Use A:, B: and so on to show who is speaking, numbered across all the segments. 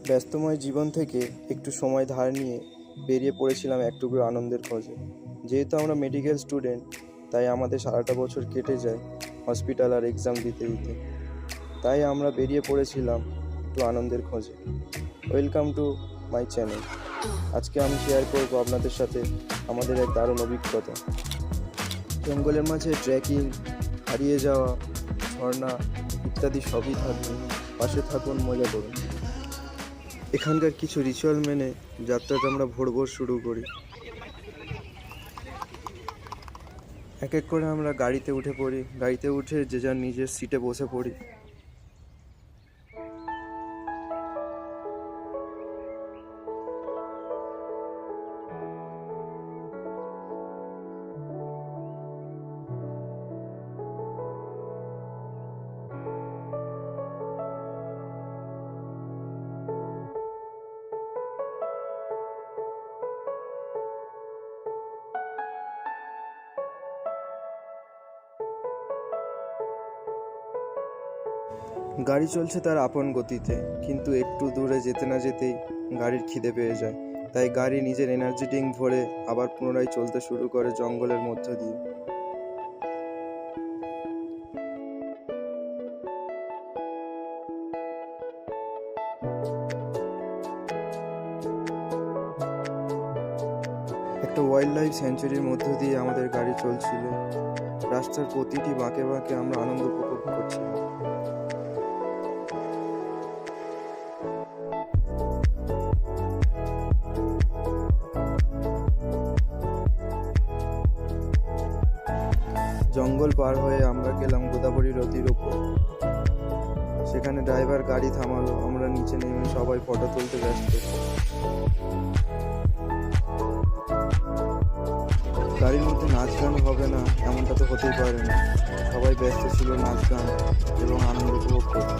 A: ব্যস্তময় জীবন থেকে একটু সময় ধার নিয়ে বেরিয়ে পড়েছিলাম এক টুকরো আনন্দের খোঁজে। যেহেতু আমরা মেডিকেল স্টুডেন্ট, তাই আমাদের সারাটা বছর কেটে যায় হসপিটাল আর এক্সাম দিতে দিতে। তাই আমরা বেরিয়ে পড়েছিলাম একটু আনন্দের খোঁজে। Welcome to my channel. আজকে আমি শেয়ার করবো আপনাদের সাথে আমাদের এক দারুণ অভিজ্ঞতা। জঙ্গলের মাঝে ট্রেকিং, হারিয়ে যাওয়া, ঝর্ণা ইত্যাদি সবই থাকবে। পাশে থাকুন, মজা করুন। এখানকার কিছু রিচুয়াল মেনে যাত্রাটা আমরা ভোর ভোর শুরু করি। এক এক করে আমরা গাড়িতে উঠে পড়ি। গাড়িতে উঠে যে যার নিজের সিটে বসে পড়ি। গাড়ি চলছে তার আপন গতিতে, কিন্তু একটু দূরে যেতে না যেতেই গাড়ির খিদে পেয়ে যায়। তাই গাড়ি নিজের এনার্জি ড্রিঙ্ক ভরে আবার পুনরায় চলতে শুরু করে জঙ্গলের মধ্য দিয়ে। একটা ওয়াইল্ড লাইফ স্যাঞ্চুরির মধ্য দিয়ে আমাদের গাড়ি চলছিল। রাস্তার প্রতিটি বাঁকে বাঁকে আমরা আনন্দ উপভোগ করছিলাম। জঙ্গল পার হয়ে আমরা গেলাম গোদাবরী নদীর ওপর। সেখানে ড্রাইভার গাড়ি থামালো। আমরা নিচে নেমে সবাই ফটো তুলতে ব্যস্ত। গাড়ির মধ্যে নাচ গান হবে না এমনটা তো হতেই পারে না। সবাই ব্যস্ত ছিল নাচ গান এবং আনন্দ উপভোগ করতে।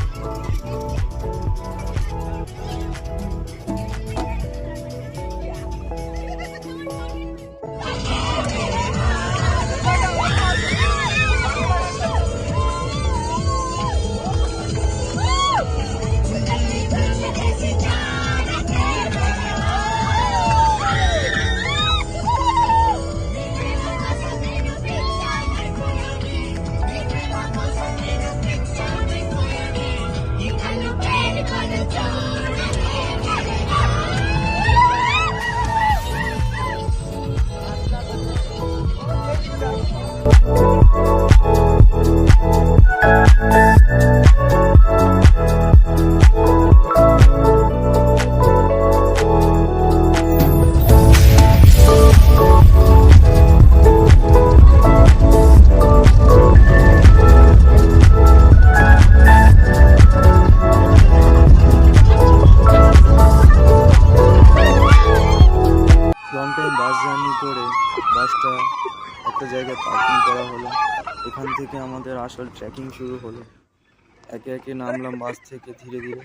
A: বাস জার্নি করে বাসটা একটা জায়গায় পার্কিং করা হলো। এখান থেকে আমাদের আসল ট্রেকিং শুরু হলো। একে একে নামলাম বাস থেকে ধীরে ধীরে।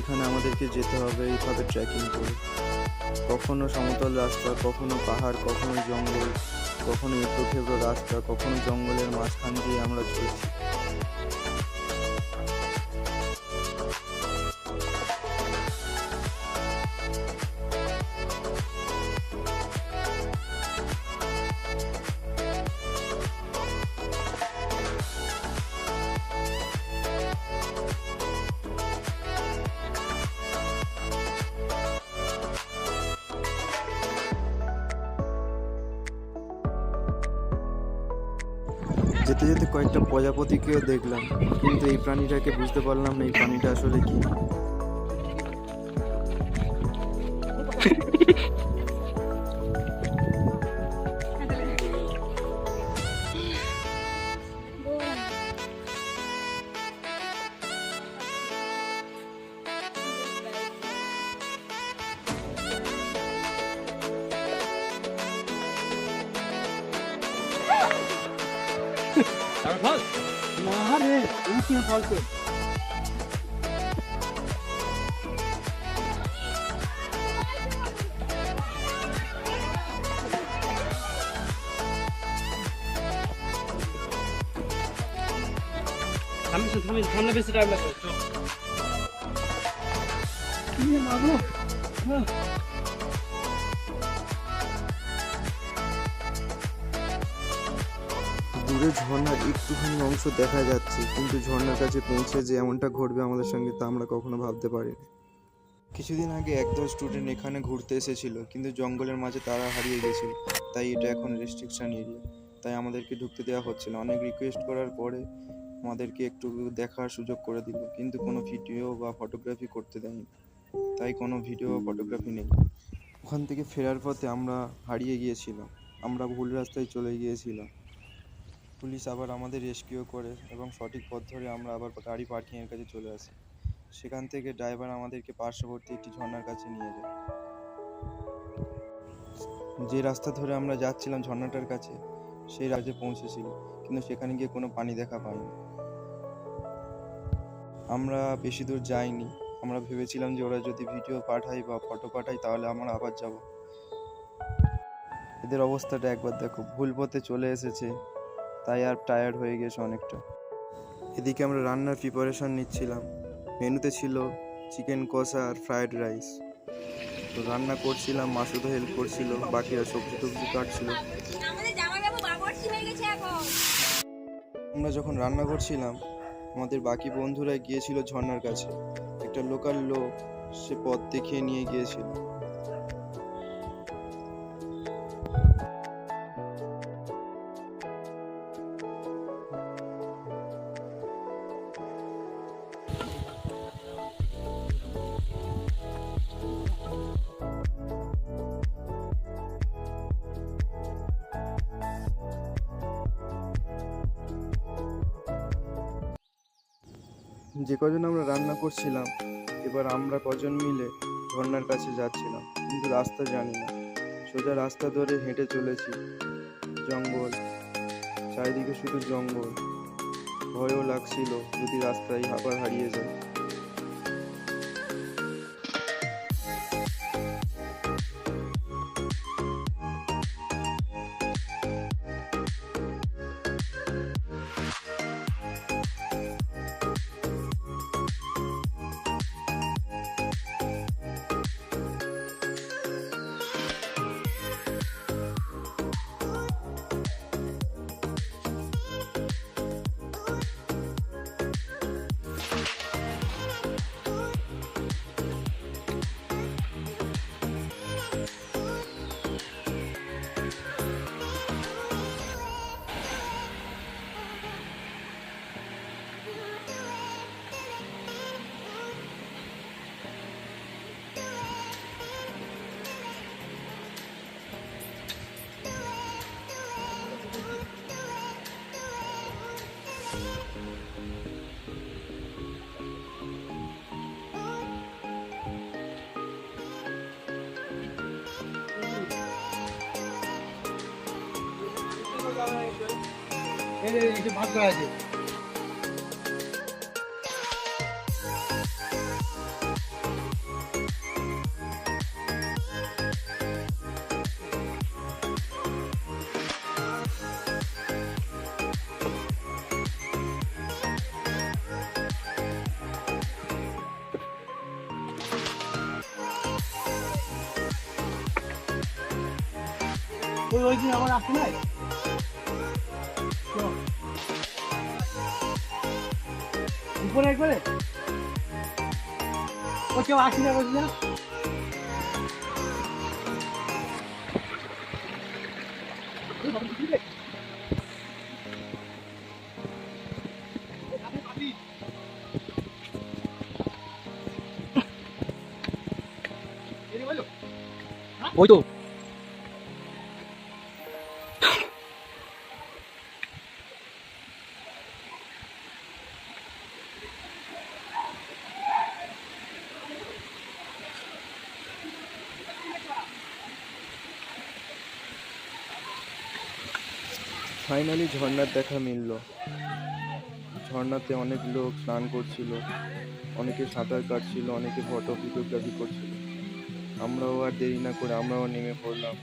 A: এখানে আমাদেরকে যেতে হবে এইভাবে ট্রেকিং করে। কখনো সমতল রাস্তা, কখনো পাহাড়, কখনো জঙ্গল, কখনো একটু খেবড়ো রাস্তা, কখনো জঙ্গলের মাঝখান দিয়ে আমরা চলছি। যেতে যেতে কয়েকটা প্রজাপতিকেও দেখলাম, কিন্তু এই প্রাণীটাকে বুঝতে পারলাম না এই প্রাণীটা আসলে কি।
B: না রে, তুমি কি বলছো? সামনে বেশি টাইম লাগবে।
A: দূরে ঝর্ণার একটুখানি অংশ দেখা যাচ্ছে, কিন্তু ঝর্ণার কাছে পৌঁছে যে এমনটা ঘটবে আমাদের সঙ্গে তা আমরা কখনো ভাবতে পারিনি। কিছুদিন আগে একদল স্টুডেন্ট এখানে ঘুরতে এসেছিল, কিন্তু জঙ্গলের মাঝে তারা হারিয়ে গেছিল। তাই এটা এখন রেস্ট্রিকশন এরিয়া, তাই আমাদেরকে ঢুকতে দেওয়া হচ্ছে না। অনেক রিকোয়েস্ট করার পরে আমাদেরকে একটু দেখার সুযোগ করে দিল, কিন্তু কোনো ভিডিও বা ফটোগ্রাফি করতে দেয়নি। তাই কোনো ভিডিও বা ফটোগ্রাফি নেই। ওখান থেকে ফেরার পথে আমরা হারিয়ে গিয়েছিলাম, আমরা ভুল রাস্তায় চলে গিয়েছিলাম। পুলিশ আবার আমাদের রেস্কিউ করে এবং সঠিক পথ ধরে আমরা আবার গাড়ি পার্কিংয়ের কাছে চলে আসি। সেখান থেকে ড্রাইভার আমাদেরকে পার্শ্ববর্তী একটি ঝর্ণার কাছে নিয়ে যায়। যে রাস্তা ধরে আমরা যাচ্ছিলাম ঝর্ণাটার কাছে, সেই রাজ্যে পৌঁছেছিল, কিন্তু সেখানে গিয়ে কোনো পানি দেখা পাইনি। আমরা বেশি দূর যাইনি। আমরা ভেবেছিলাম যে ওরা যদি ভিডিও পাঠায় বা ফটো পাঠায় তাহলে আমরা আবার যাব। এদের অবস্থাটা একবার দেখো, ভুল পথে চলে এসেছে, তাই আর টায়ার্ড হয়ে গেছে অনেকটা। এদিকে আমরা রান্নার প্রিপারেশন নিচ্ছিলাম। মেনুতে ছিল চিকেন কষা আর ফ্রায়েড রাইস। তো রান্না করছিলাম, মাসুদও হেল্প করছিল, বাকিরা সবজি টবজি কাটছিল। আমরা যখন রান্না করছিলাম, আমাদের বাকি বন্ধুরা গিয়েছিল ঝর্ণার কাছে। একটা লোকাল লোক সে পথ দেখিয়ে নিয়ে গিয়েছিল। যে কজন আমরা রান্না করছিলাম, এবার আমরা কজন মিলে ঝর্ণার কাছে যাচ্ছিলাম, কিন্তু রাস্তা জানি না। সোজা রাস্তা ধরে হেঁটে চলেছি, জঙ্গল, চারিদিকে শুধু জঙ্গল। ভয়ও লাগছিল যদি রাস্তায় আবার হারিয়ে যায়।
B: ভাগ করা আছে। ওই দিন আমার আসে নাই, উপরে একবারে ও কেউ আসি না বলছি না। ওই তো
A: ফাইনালি ঝর্ণার দেখা মিলল। ঝর্ণাতে অনেক লোক স্নান করছিল, অনেকে সাঁতার কাটছিল, অনেকে ফটো ভিডিওগ্রাফি করছিল। আমরাও আর দেরি না করে আমরাও নেমে পড়লাম।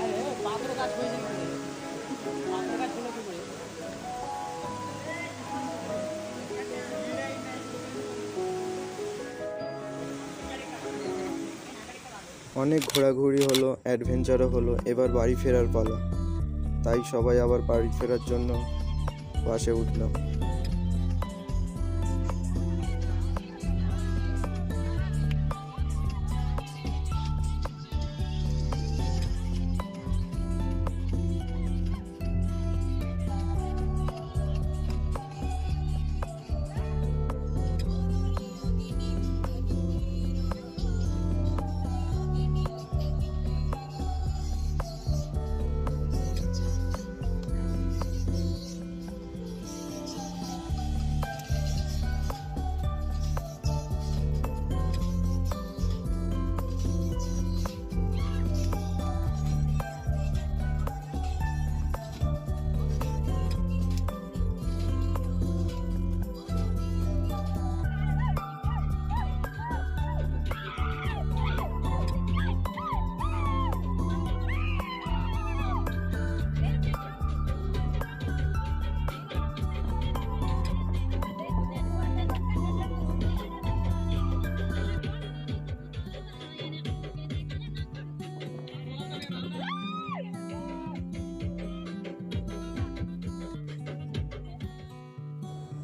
B: আরে পাথর গাছ হয়েছে কি করে? পাথর গাছ হলো কি করে?
A: অনেক ঘোরাঘুরি হলো, অ্যাডভেঞ্চারও হলো, এবার বাড়ি ফেরার পালা। তাই সবাই আবার বাড়ি ফেরার জন্য বাসে উঠলাম।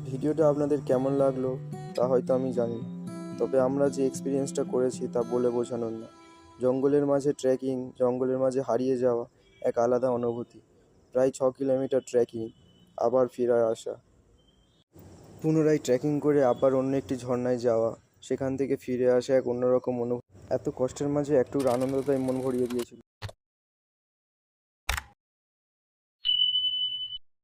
A: ভিডিওটা আপনাদের কেমন লাগলো তা হয়তো আমি জানি না, তবে আমরা যে এক্সপিরিয়েন্সটা করেছি তা বলে বোঝানোর না। জঙ্গলের মাঝে ট্রেকিং, জঙ্গলের মাঝে হারিয়ে যাওয়া এক আলাদা অনুভূতি। প্রায় 6 কিলোমিটার ট্রেকিং, আবার ফিরে আসা, পুনরায় ট্রেকিং করে আবার অন্য একটি ঝর্ণায় যাওয়া, সেখান থেকে ফিরে আসা এক অন্যরকম অনুভূতি। এত কষ্টের মাঝে একটু আনন্দ তাই মন ভরিয়ে দিয়েছিল।